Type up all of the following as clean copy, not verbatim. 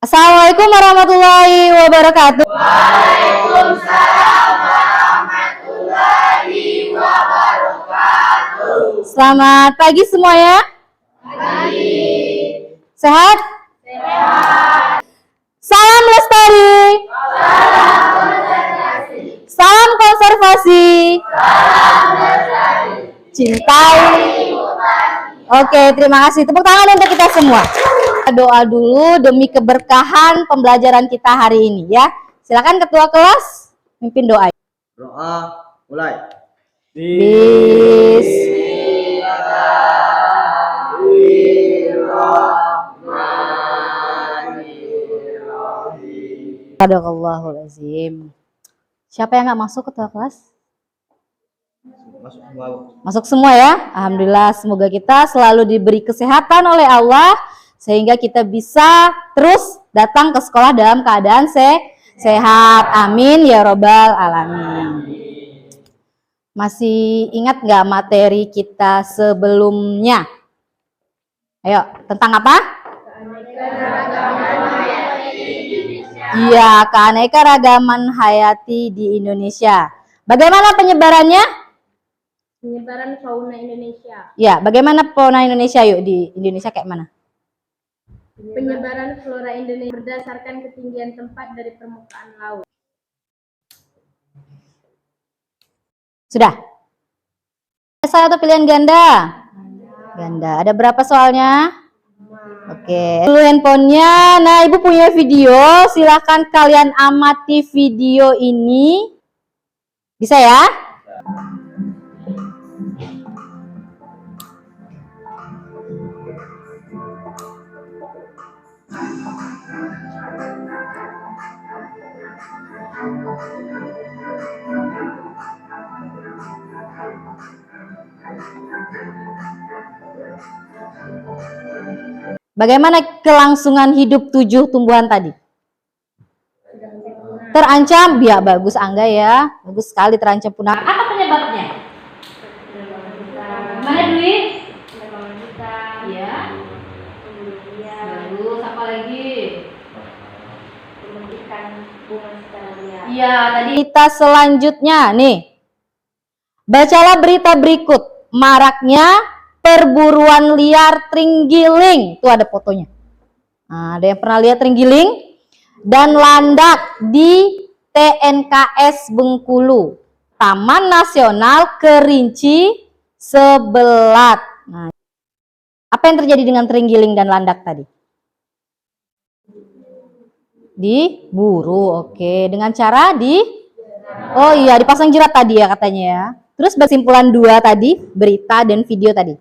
Assalamualaikum warahmatullahi wabarakatuh. Waalaikumsalam warahmatullahi wabarakatuh. Selamat pagi semuanya. Pagi. Sehat? Sehat. Salam lestari. Salam konservasi. Salam konservasi. Salam lestari. Cintai. Oke, terima kasih. Tepuk tangan untuk kita semua. Doa dulu demi keberkahan pembelajaran kita hari ini ya. Silakan ketua kelas mimpin doa. Doa mulai. Bismillahirrahmanirrahim. Siapa yang nggak masuk ketua kelas? Masuk semua ya. Alhamdulillah, semoga kita selalu diberi kesehatan oleh Allah sehingga kita bisa terus datang ke sekolah dalam keadaan sehat. Amin ya robbal alamin. Masih ingat nggak materi kita sebelumnya? Ayo, tentang apa? Iya, keanekaragaman hayati di Indonesia. Bagaimana penyebarannya? Penyebaran fauna Indonesia. Ya, bagaimana fauna Indonesia yuk di Indonesia kayak mana? Penyebaran flora Indonesia berdasarkan ketinggian tempat dari permukaan laut. Sudah? Salah satu pilihan ganda? Ganda. Ada berapa soalnya? Oke. Dulu handphonenya. Nah, Ibu punya video. Silahkan kalian amati video ini. Bisa ya? Bagaimana kelangsungan hidup 7 tumbuhan tadi? Terancam, ya bagus Angga ya, bagus sekali terancam punah. Apa penyebabnya? Mana Dwi? Iya. Bagus, apa lagi? Iya, tadi kita selanjutnya nih. Bacalah berita berikut. Maraknya perburuan liar terenggiling. Tuh ada fotonya. Nah, ada yang pernah lihat terenggiling? Dan landak di TNKS Bengkulu, Taman Nasional Kerinci Sebelat. Nah, apa yang terjadi dengan terenggiling dan landak tadi? Diburu, oke. Dengan cara oh iya, dipasang jerat tadi ya katanya ya. Terus kesimpulan 2 tadi, berita dan video tadi.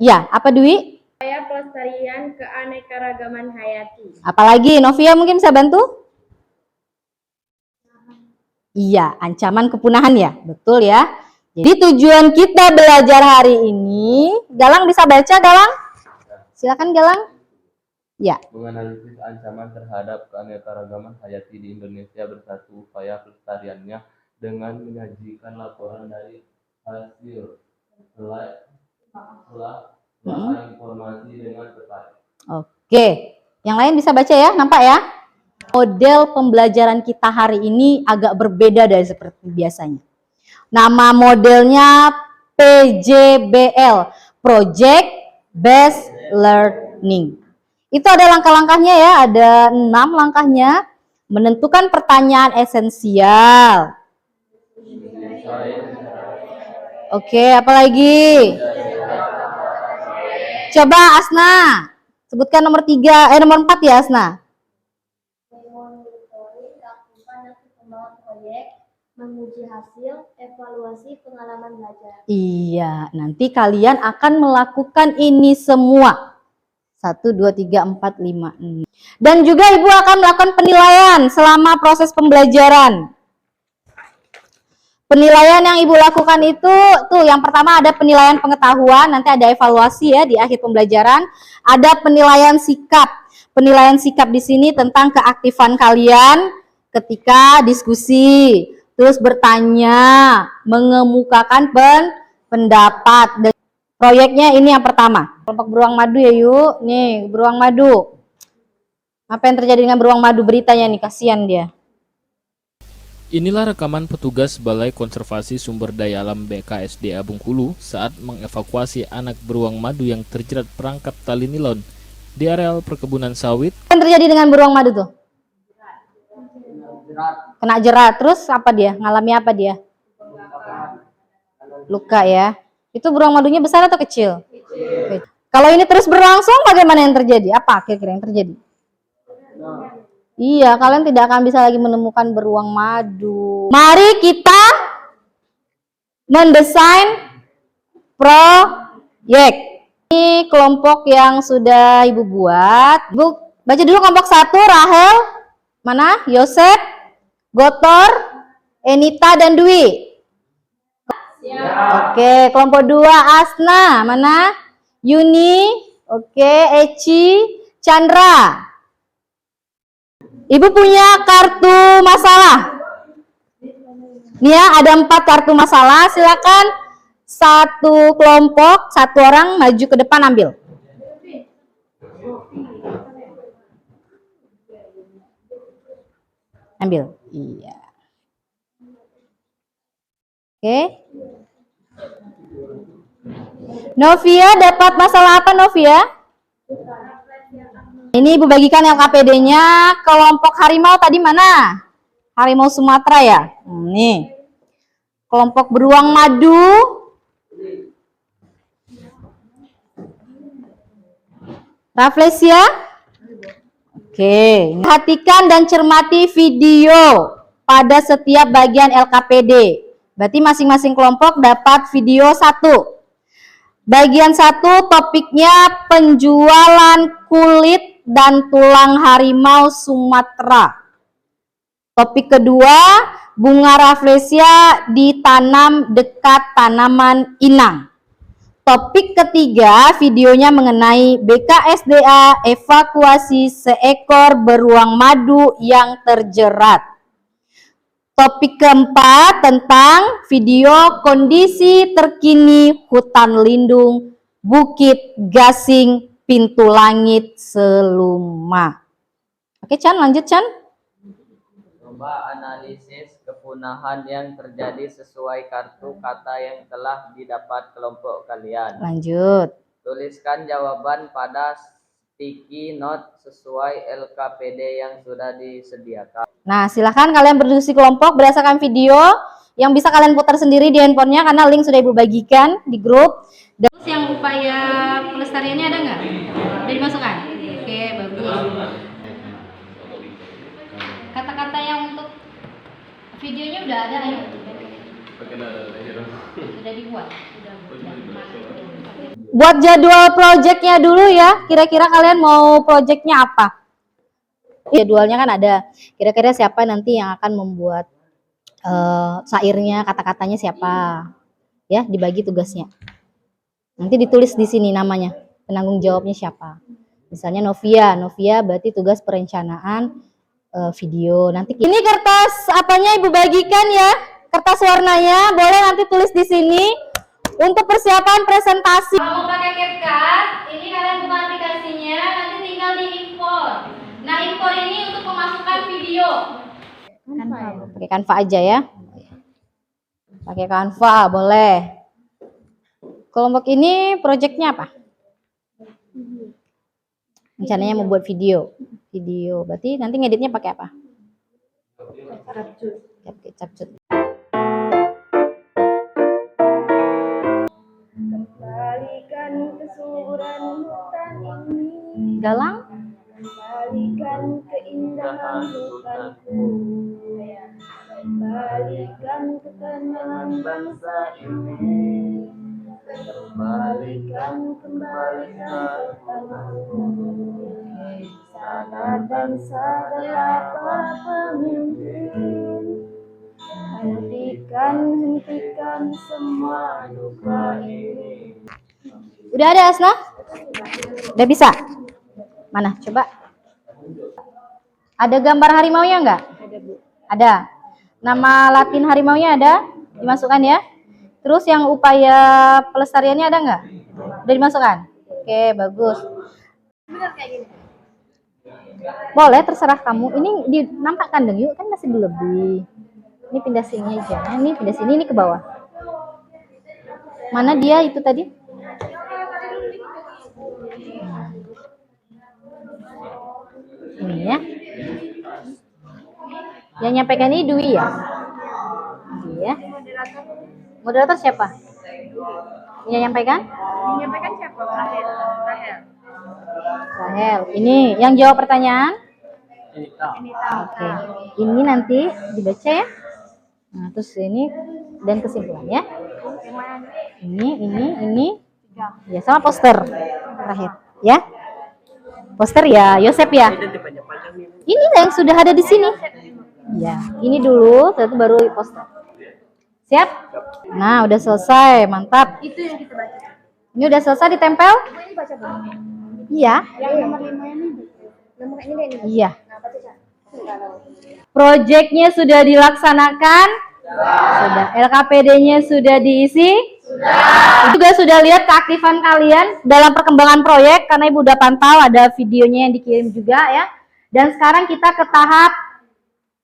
Ya, apa Dwi? Upaya pelestarian keanekaragaman hayati. Apalagi Novia mungkin bisa bantu? Iya, ancaman kepunahan ya, betul ya. Jadi tujuan kita belajar hari ini, Galang bisa baca Galang? Silakan Galang. Ya. Menganalisis ancaman terhadap keanekaragaman hayati di Indonesia bersatu upaya pelestariannya dengan menyajikan laporan dari hasil setelah informasi dengan tepat. Oke, yang lain bisa baca ya, nampak ya? Model pembelajaran kita hari ini agak berbeda dari seperti biasanya. Nama modelnya PJBL, Project Based Learning. Itu ada langkah-langkahnya ya, ada 6 langkahnya. Menentukan pertanyaan esensial. Oke, apalagi? Coba Asna, sebutkan nomor 4 ya Asna. Monitoring keaktifan dan perkembangan proyek, menguji hasil, evaluasi pengalaman belajar. Iya, nanti kalian akan melakukan ini semua. 1, 2, 3, 4, 5, 6. Dan juga Ibu akan melakukan penilaian selama proses pembelajaran. Penilaian yang Ibu lakukan itu, tuh yang pertama ada penilaian pengetahuan, nanti ada evaluasi ya di akhir pembelajaran. Ada penilaian sikap. Penilaian sikap di sini tentang keaktifan kalian ketika diskusi, terus bertanya, mengemukakan pendapat. Dan Proyeknya ini yang pertama. Kelompok beruang madu ya yuk. Nih, beruang madu. Apa yang terjadi dengan beruang madu? Beritanya nih, kasihan dia. Inilah rekaman petugas Balai Konservasi Sumber Daya Alam BKSDA Bengkulu saat mengevakuasi anak beruang madu yang terjerat perangkap tali nilon di areal perkebunan sawit. Apa yang terjadi dengan beruang madu tuh? Kena jerat. Terus apa dia? Ngalami apa dia? Luka ya. Itu beruang madunya besar atau kecil? Kecil. Kalau ini terus berlangsung, bagaimana yang terjadi? Apa kira-kira yang terjadi? Iya, kalian tidak akan bisa lagi menemukan beruang madu. Mari kita mendesain proyek. Ini kelompok yang sudah Ibu buat. Ibu baca dulu kelompok 1, Rahel, mana? Yosep, Gotor, Enita, dan Dwi. Oke, kelompok 2, Asna, mana? Yuni, oke, Eci, Chandra. Ibu punya kartu masalah. Nih ya, ada 4 kartu masalah. Silakan satu kelompok, 1 orang maju ke depan ambil. Ambil. Iya. Oke. Novia dapat masalah apa, Novia? Ini Ibu bagikan LKPD-nya. Kelompok harimau tadi mana? Harimau Sumatera ya? Nih. Kelompok beruang madu. Rafflesia? Oke. Perhatikan dan cermati video pada setiap bagian LKPD. Berarti masing-masing kelompok dapat video 1. Bagian 1 topiknya penjualan kulit dan tulang harimau Sumatera. Topik kedua, bunga rafflesia ditanam dekat tanaman inang. Topik ketiga, videonya mengenai BKSDA evakuasi seekor beruang madu yang terjerat. Topik keempat tentang video kondisi terkini hutan lindung Bukit Gasing Pintu Langit Seluma. Oke, Chan, lanjut Chan. Coba analisis kepunahan yang terjadi sesuai kartu kata yang telah didapat kelompok kalian. Lanjut. Tuliskan jawaban pada sticky note sesuai LKPD yang sudah disediakan. Nah, silahkan kalian berdiskusi kelompok berdasarkan video yang bisa kalian putar sendiri di handphonenya karena link sudah Ibu bagikan di grup. Terus yang upaya pelestariannya ada nggak? Udah dimasukkan? Oke, bagus. Kata-kata yang untuk videonya udah ada ya? Sudah dibuat? Buat jadwal projectnya dulu ya, kira-kira kalian mau projectnya apa? Jadwalnya kan ada, kira-kira siapa nanti yang akan membuat syairnya, kata-katanya siapa? Ya, dibagi tugasnya. Nanti ditulis di sini namanya, penanggung jawabnya siapa. Misalnya Novia berarti tugas perencanaan video. Nanti ini kertas apanya Ibu bagikan ya, kertas warnanya, boleh nanti tulis di sini untuk persiapan presentasi. Kalau mau pakai CapCut, ini kalian buka aplikasinya, nanti tinggal diimpor. Nah, impor ini untuk memasukkan video. Pakai Canva aja ya. Pakai Canva boleh. Kelompok ini proyeknya apa? Rencananya mau buat video. Video berarti nanti ngeditnya pakai apa? Capcut. Kembalikan kesuburan hutan ini. Galang? Kembalikan keindahan hutanku. Kembalikan ketenangan bangsa ini. Kembalikan tanahku. Sana dan sadar apa pemimpin. Hentikan semua duka ini. Udah ada Asna? Udah bisa? Mana? Coba. Ada gambar harimaunya enggak? Ada, Bu. Ada. Nama Latin harimaunya ada? Dimasukkan ya. Terus yang upaya pelestariannya ada enggak? Udah dimasukkan? Oke, bagus. Boleh, terserah kamu. Ini dinampakkan dong, yuk. Kan masih lebih. Ini pindah sini aja. Ini pindah sini, ini ke bawah. Mana dia itu tadi? Ini ya. Yang nyampaikan ini Dwi ya? Iya. Moderator siapa? Yang nyampaikan? Yang menyampaikan siapa? Rahel. Rahel. Ini yang jawab pertanyaan? Oke. Ini nanti dibaca ya. Nah, terus ini dan kesimpulan ya. Ini. Ya, sama poster terakhir ya. Poster ya, Yosep ya. Ini yang sudah ada di sini. Ya, ini dulu, setelah itu baru poster. Siap? Nah, udah selesai, mantap. Itu yang kita baca. Ini udah selesai ditempel? Ini baca belum? Iya. Yang nomor 5 ini. Nomor ini deh ini. Iya. Nah, baca Cak. Proyeknya sudah dilaksanakan? Sudah. LKPD-nya sudah diisi? Sudah. Juga sudah lihat keaktifan kalian dalam perkembangan proyek, karena Ibu udah pantau, ada videonya yang dikirim juga ya. Dan sekarang kita ke tahap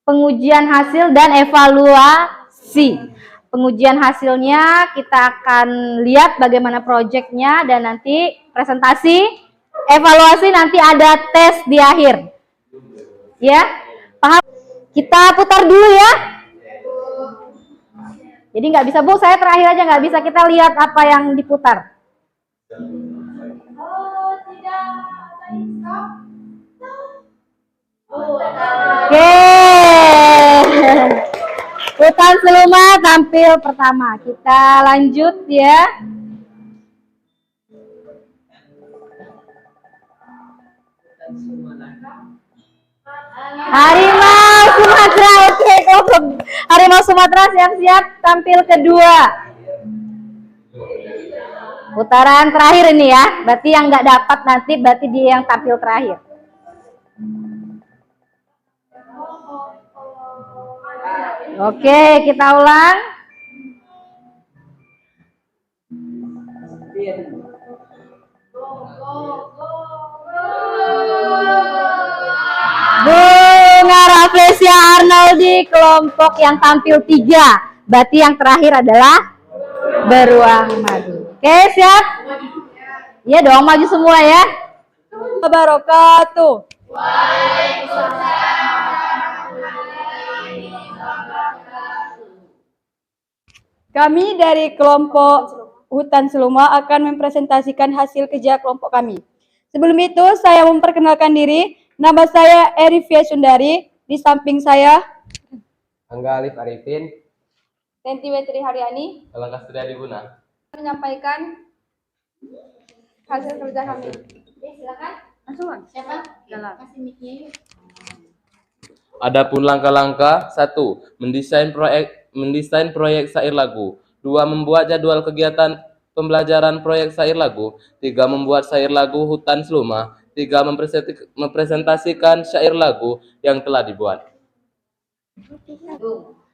pengujian hasil dan evaluasi. Pengujian hasilnya kita akan lihat bagaimana proyeknya dan nanti presentasi, evaluasi, nanti ada tes di akhir. Ya, paham? Kita putar dulu ya. Jadi nggak bisa, Bu, saya terakhir aja, nggak bisa kita lihat apa yang diputar. Oke. Hutan Seluma tampil pertama. Kita lanjut ya. Harimau Sumatera. Oke, Harimau Sumatera siap-siap tampil kedua. Putaran terakhir ini ya. Berarti yang nggak dapat nanti berarti dia yang tampil terakhir. Oke, kita ulang. Bunga Rafflesia Arnoldi kelompok yang tampil 3. Berarti yang terakhir adalah beruang madu. Oke, siap? Iya dong, maju semua ya. Wabarakatuh. Kami dari kelompok Hutan Seluma akan mempresentasikan hasil kerja kelompok kami. Sebelum itu, saya memperkenalkan diri. Nama saya Erifia Sundari. Di samping saya, Angga Alif Arifin, Tenti Wetri Haryani, Alangkah Suryadi Guna. menyampaikan hasil kerja kami. Silakan. Langsung. Siapa? Jalan. Kasih mic-nya. Adapun langkah-langkah: 1. Mendesain proyek syair lagu. 2. Membuat jadwal kegiatan pembelajaran proyek syair lagu. 3. Membuat syair lagu Hutan Seluma. 3. Mempresentasikan syair lagu yang telah dibuat.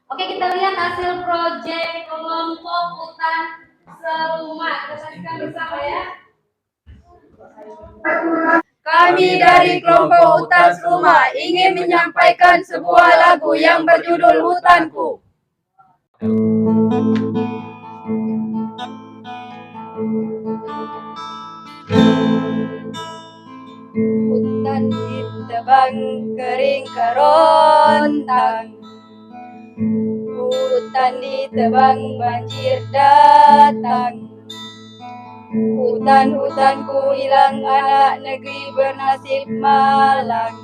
Oke, kita lihat hasil proyek kelompok Hutan Seluma. Kita saksikan bersama ya. Kami dari kelompok Hutan Seluma ingin menyampaikan sebuah lagu yang berjudul Hutanku. Hutan ditebang kering kerontang, hutan ditebang banjir datang. Hutan-hutanku hilang, anak negeri bernasib malang.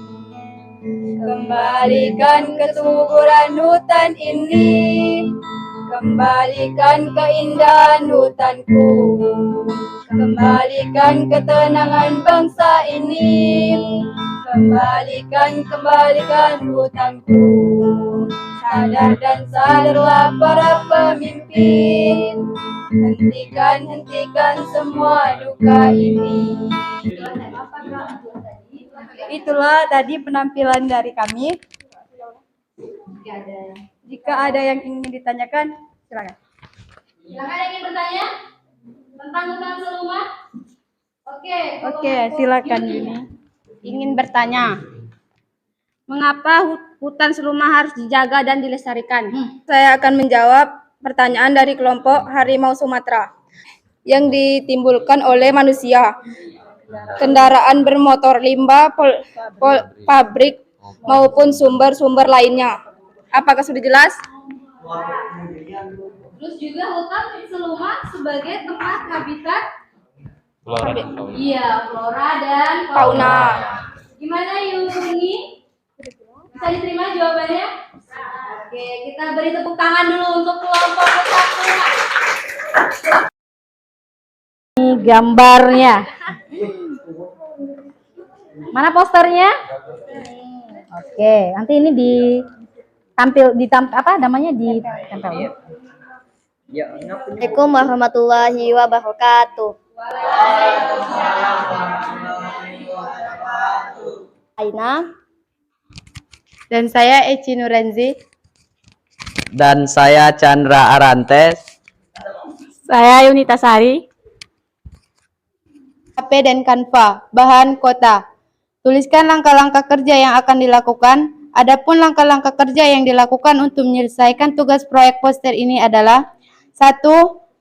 Kembalikan kesuburan hutan ini, kembalikan keindahan hutanku, kembalikan ketenangan bangsa ini, kembalikan hutanku. Sadar dan sadarlah para pemimpin, hentikan semua duka ini. Itulah tadi penampilan dari kami. Jika ada yang ingin ditanyakan, silakan. Silakan yang ingin bertanya. Tentang hutan seluma? Oke, silakan Yuni. Ingin bertanya, mengapa hutan seluma harus dijaga dan dilestarikan? Saya akan menjawab pertanyaan dari kelompok harimau Sumatera yang ditimbulkan oleh manusia. Kendaraan bermotor, limbah, pabrik, maupun sumber-sumber lainnya. Apakah sudah jelas? Terus juga hutan seluma sebagai tempat habitat Flora dan fauna. iya, flora dan Fauna. Gimana Yuni? Bisa diterima jawabannya? Oke, kita beri tepuk tangan dulu untuk kelompok hutan seluma. Ini gambarnya. Mana posternya? Oke, nanti ini apa namanya ditempel. Ya, ngapa? Assalamualaikum warahmatullahi wabarakatuh. Aina. Dan saya Eci Nurenzi. Dan saya Chandra Arantes. Saya Yunita Sari. HP dan Canva, bahan kota. Tuliskan langkah-langkah kerja yang akan dilakukan. Adapun langkah-langkah kerja yang dilakukan untuk menyelesaikan tugas proyek poster ini adalah 1.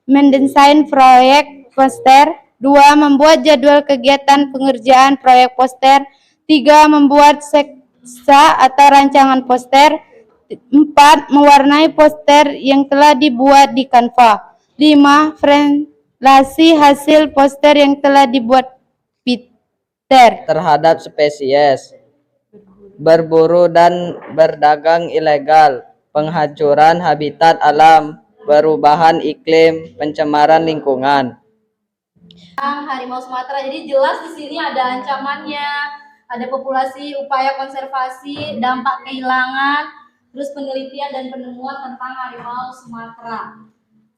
Mendesain proyek poster. 2. Membuat jadwal kegiatan pengerjaan proyek poster. 3. Membuat sketsa atau rancangan poster. 4. Mewarnai poster yang telah dibuat di Canva. 5. Relasi hasil poster yang telah dibuat Peter. Terhadap spesies, berburu dan berdagang ilegal, penghancuran habitat alam, perubahan iklim, pencemaran lingkungan. Harimau Sumatera. Jadi jelas di sini ada ancamannya, ada populasi, upaya konservasi, dampak kehilangan, terus penelitian dan penemuan tentang harimau Sumatera.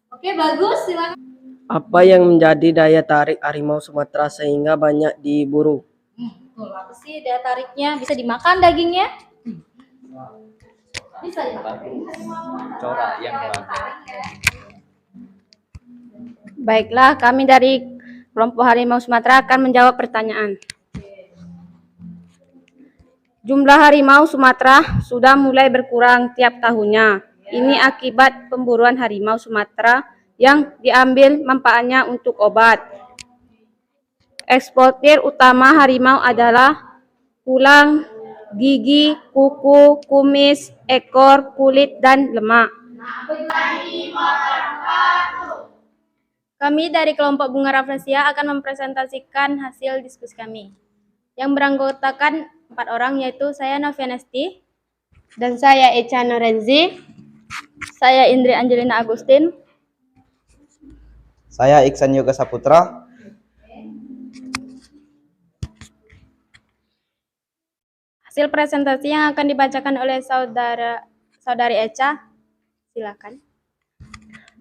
Oke, bagus, silakan. Apa yang menjadi daya tarik harimau Sumatera sehingga banyak diburu? Betul, apa sih daya tariknya? Bisa dimakan dagingnya? Bisa dimakan. Corak yang bagus. Baiklah, kami dari kelompok harimau Sumatera akan menjawab pertanyaan. Jumlah harimau Sumatera sudah mulai berkurang tiap tahunnya. Ini akibat pemburuan harimau Sumatera yang diambil manfaatnya untuk obat. Eksportir utama harimau adalah tulang, gigi, kuku, kumis, ekor, kulit, dan lemak. Kami dari kelompok Bunga Rafflesia akan mempresentasikan hasil diskusi kami. Yang beranggotakan 4 orang, yaitu saya Novia Nesti, dan saya Echa Norenzi, saya Indri Angelina Agustin, saya Iksan Yoga Saputra. Hasil presentasi yang akan dibacakan oleh saudari Echa. Silakan.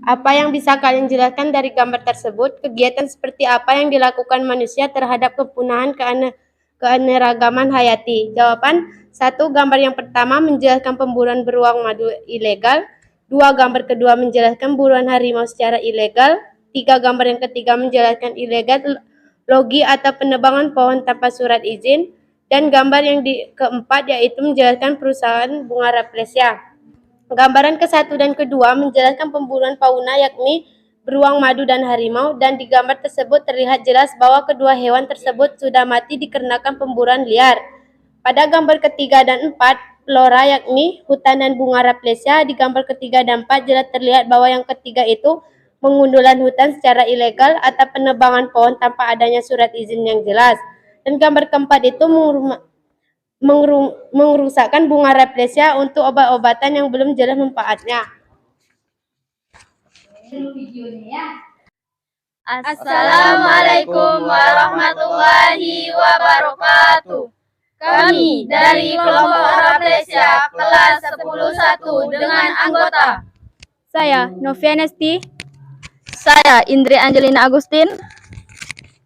Apa yang bisa kalian jelaskan dari gambar tersebut? Kegiatan seperti apa yang dilakukan manusia terhadap kepunahan keanekaragaman hayati? Jawaban: 1. Gambar yang pertama menjelaskan pemburuan beruang madu ilegal. 2. Gambar kedua menjelaskan buruan harimau secara ilegal. 3. Gambar yang ketiga menjelaskan ilegal logi atau penebangan pohon tanpa surat izin. Dan gambar yang keempat yaitu menjelaskan perusahaan Bunga Rafflesia. Gambaran ke-1 dan ke-2 menjelaskan pemburuan fauna yakni beruang madu dan harimau, dan di gambar tersebut terlihat jelas bahwa kedua hewan tersebut sudah mati dikarenakan pemburuan liar. Pada gambar ketiga dan 4, flora yakni hutan dan Bunga Rafflesia. Di gambar ketiga dan 4 jelas terlihat bahwa yang ketiga itu pengundulan hutan secara ilegal atau penebangan pohon tanpa adanya surat izin yang jelas. Dan gambar keempat itu merusakkan Bunga Rafflesia untuk obat-obatan yang belum jelas manfaatnya. Assalamualaikum warahmatullahi wabarakatuh. Kami dari kelompok Rafflesia kelas 10-1 dengan anggota. Saya Novia Nesti, Saya Indri Angelina Agustin.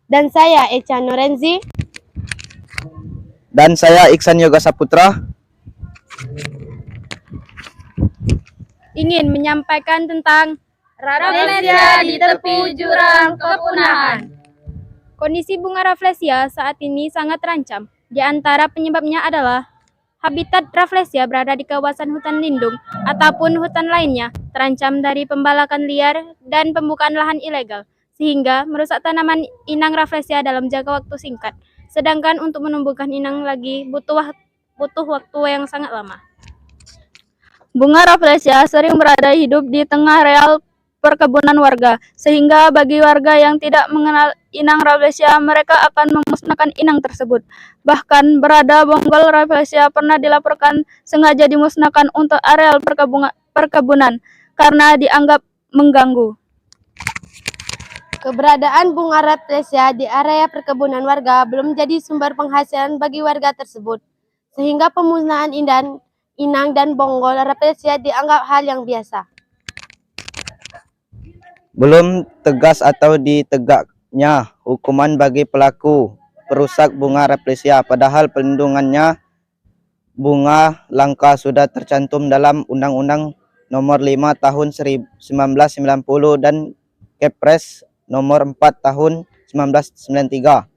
dan saya Echa Norenzi. Dan saya Iksan Yoga Saputra. Ingin menyampaikan tentang Rafflesia di tepi jurang kepunahan. Kondisi bunga Rafflesia saat ini sangat terancam. Di antara penyebabnya adalah habitat Rafflesia berada di kawasan hutan lindung ataupun hutan lainnya terancam dari pembalakan liar dan pembukaan lahan ilegal, sehingga merusak tanaman inang Rafflesia dalam jangka waktu singkat. Sedangkan untuk menumbuhkan inang lagi butuh waktu yang sangat lama. Bunga Rafflesia sering berada hidup di tengah areal perkebunan warga, sehingga bagi warga yang tidak mengenal inang Rafflesia, mereka akan memusnahkan inang tersebut. Bahkan berada bonggol Rafflesia pernah dilaporkan sengaja dimusnahkan untuk areal perkebunan karena dianggap mengganggu. Keberadaan bunga Rafflesia di area perkebunan warga belum jadi sumber penghasilan bagi warga tersebut, sehingga pemusnahan inang dan bonggol Rafflesia dianggap hal yang biasa. Belum tegas atau ditegaknya hukuman bagi pelaku perusak bunga Rafflesia, padahal pelindungannya bunga langka sudah tercantum dalam Undang-Undang Nomor 5 Tahun 1990 dan Kepres Nomor 4 Tahun 1993.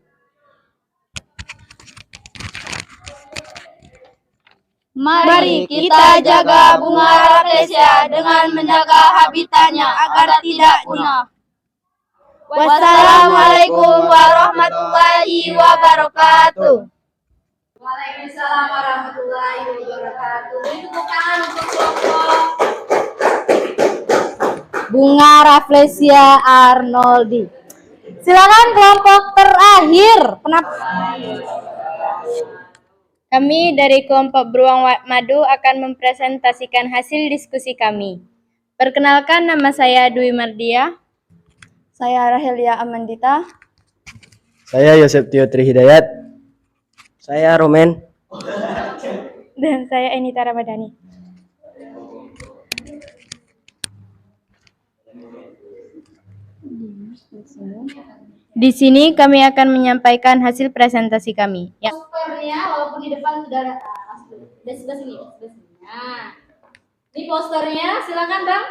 Mari kita jaga bunga Rafflesia dengan menjaga habitatnya agar tidak punah. Wassalamualaikum warahmatullahi wabarakatuh. Waalaikumsalam warahmatullahi wabarakatuh. Beri tepuk tangan untuk kelompok Bunga Rafflesia Arnoldi. Silakan kelompok terakhir. Kami dari kelompok Beruang Madu akan mempresentasikan hasil diskusi kami. Perkenalkan, nama saya Dwi Mardia. Saya Rahelia Amandita. Saya Yosef Tiotri Hidayat. Saya Romen. Dan saya Enita Ramadhani. Di sini kami akan menyampaikan hasil presentasi kami. posternya, walaupun di depan sudah ada sebelah sini. Nah, ini posternya, silakan Bang.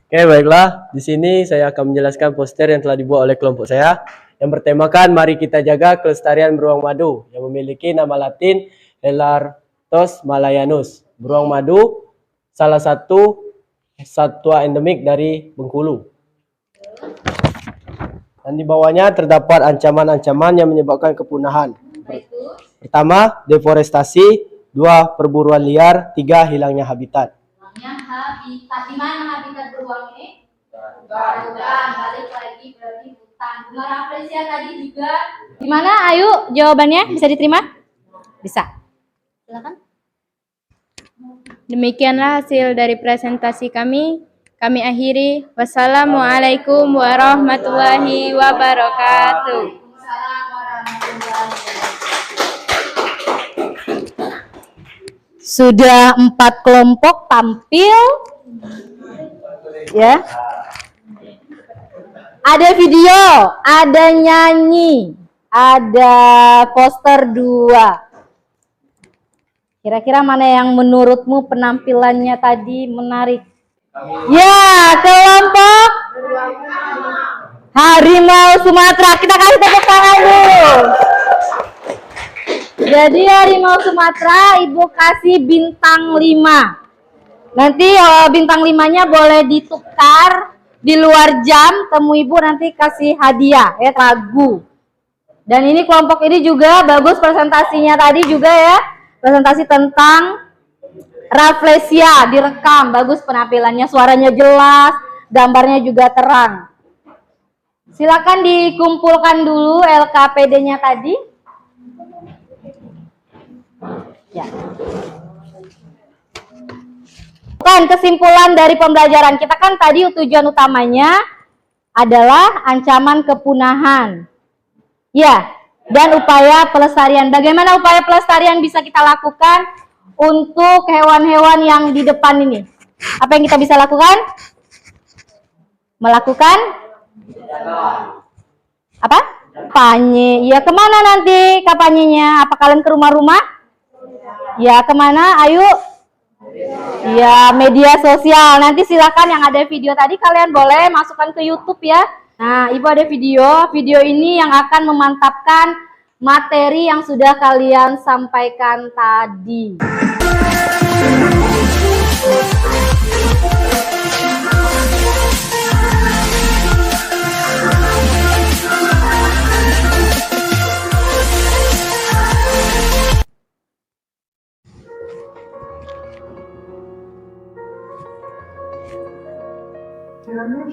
Oke, baiklah. Di sini saya akan menjelaskan poster yang telah dibuat oleh kelompok saya yang bertemakan Mari Kita Jaga Kelestarian Beruang Madu yang memiliki nama Latin Helartos malayanus. Beruang madu salah satu satwa endemik dari Bengkulu. Dan di bawahnya terdapat ancaman-ancaman yang menyebabkan kepunahan. Pertama, deforestasi. 2, perburuan liar. 3, hilangnya habitat. Hilangnya habitat. Di mana habitat beruang ini? Bukan. Balik lagi berarti hutan. Bunga Rafflesia tadi juga. Di mana? Ayo jawabannya bisa diterima? Bisa. Silakan. Demikianlah hasil dari presentasi kami. Kami akhiri. Wassalamualaikum warahmatullahi wabarakatuh. Sudah 4 kelompok tampil. Ya. Ada video, ada nyanyi, ada poster 2. Kira-kira mana yang menurutmu penampilannya tadi menarik? Ya, kelompok Harimau Sumatera. Kita kasih tepuk tangan dulu. Jadi Harimau Sumatera Ibu kasih bintang 5. Nanti bintang 5-nya boleh ditukar di luar jam. Temu Ibu nanti kasih hadiah ya, lagu. Dan ini kelompok ini juga bagus presentasinya tadi juga ya. Presentasi tentang Rafflesia direkam, bagus penampilannya, suaranya jelas, gambarnya juga terang. Silakan dikumpulkan dulu LKPD-nya tadi. Ya. Kan kesimpulan dari pembelajaran kita kan tadi tujuan utamanya adalah ancaman kepunahan. Ya, dan upaya pelestarian. Bagaimana upaya pelestarian bisa kita lakukan untuk hewan-hewan yang di depan ini? Apa yang kita bisa lakukan? Melakukan apa? Kampanye. Ya, kemana nanti kampanyenya? Apa kalian ke rumah-rumah? Ya, kemana? Ayo. Ya, media sosial. Nanti silakan yang ada video tadi kalian boleh masukkan ke YouTube ya. Nah, Ibu ada video. Video ini yang akan memantapkan materi yang sudah kalian sampaikan tadi.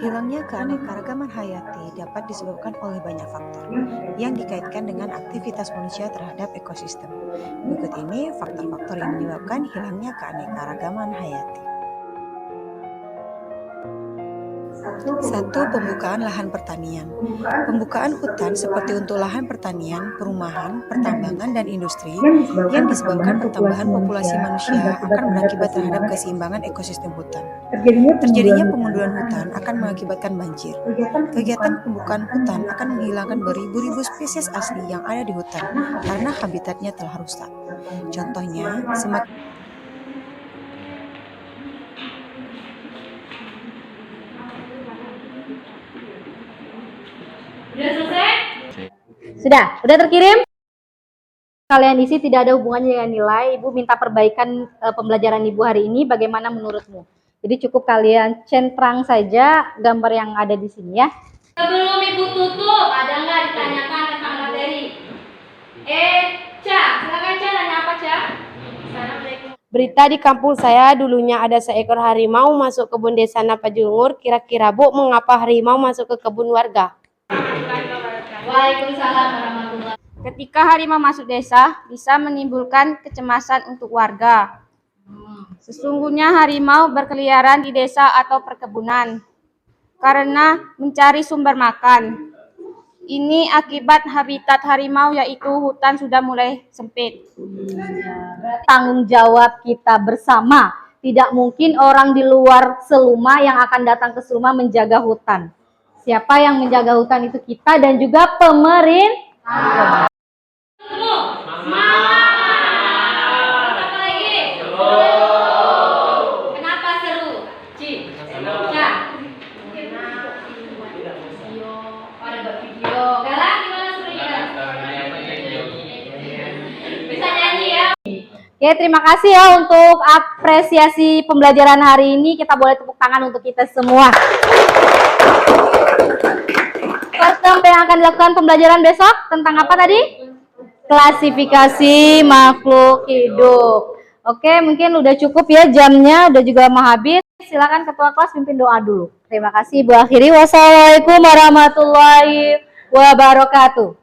Hilangnya keanekaragaman hayati dapat disebabkan oleh banyak faktor yang dikaitkan dengan aktivitas manusia terhadap ekosistem. Berikut ini faktor-faktor yang menyebabkan hilangnya keanekaragaman hayati. 1. Pembukaan lahan pertanian. Pembukaan hutan seperti untuk lahan pertanian, perumahan, pertambangan, dan industri yang disebabkan pertambahan populasi manusia akan berakibat terhadap keseimbangan ekosistem hutan. Terjadinya pemunduran hutan akan mengakibatkan banjir. Kegiatan pembukaan hutan akan menghilangkan beribu-ribu spesies asli yang ada di hutan karena habitatnya telah rusak. Contohnya, semakin Udah selesai? Sudah terkirim? Kalian isi tidak ada hubungannya dengan nilai. Ibu minta perbaikan pembelajaran Ibu hari ini bagaimana menurutmu? Jadi cukup kalian centang saja gambar yang ada di sini ya. Sebelum Ibu tutup, ada nggak ditanyakan tentang materi? Ca, silakan Ca, tanya apa Ca? Assalamualaikum. Berita di kampung saya dulunya ada seekor harimau masuk kebun desa Napajungur. Kira-kira Bu, mengapa harimau masuk ke kebun warga? Waalaikumsalam warahmatullahi. Ketika harimau masuk desa, bisa menimbulkan kecemasan untuk warga. Sesungguhnya harimau berkeliaran di desa atau perkebunan karena mencari sumber makan. Ini akibat habitat harimau yaitu hutan sudah mulai sempit. Tanggung jawab kita bersama. Tidak mungkin orang di luar Seluma yang akan datang ke Seluma menjaga hutan. Siapa yang menjaga hutan itu kita dan juga pemerintah. Apa lagi? Kenapa seru? Ci. Ca. Ada video. Galang gimana serunya? Bisa nyanyi ya? Oke, terima kasih ya untuk apresiasi pembelajaran hari ini. Kita boleh tepuk tangan untuk kita semua. Apa yang akan dilakukan pembelajaran besok tentang apa tadi? Klasifikasi makhluk hidup. Oke, mungkin udah cukup ya jamnya, udah juga mau habis. Silakan ketua kelas pimpin doa dulu. Terima kasih Ibu akhiri. Wassalamualaikum warahmatullahi wabarakatuh.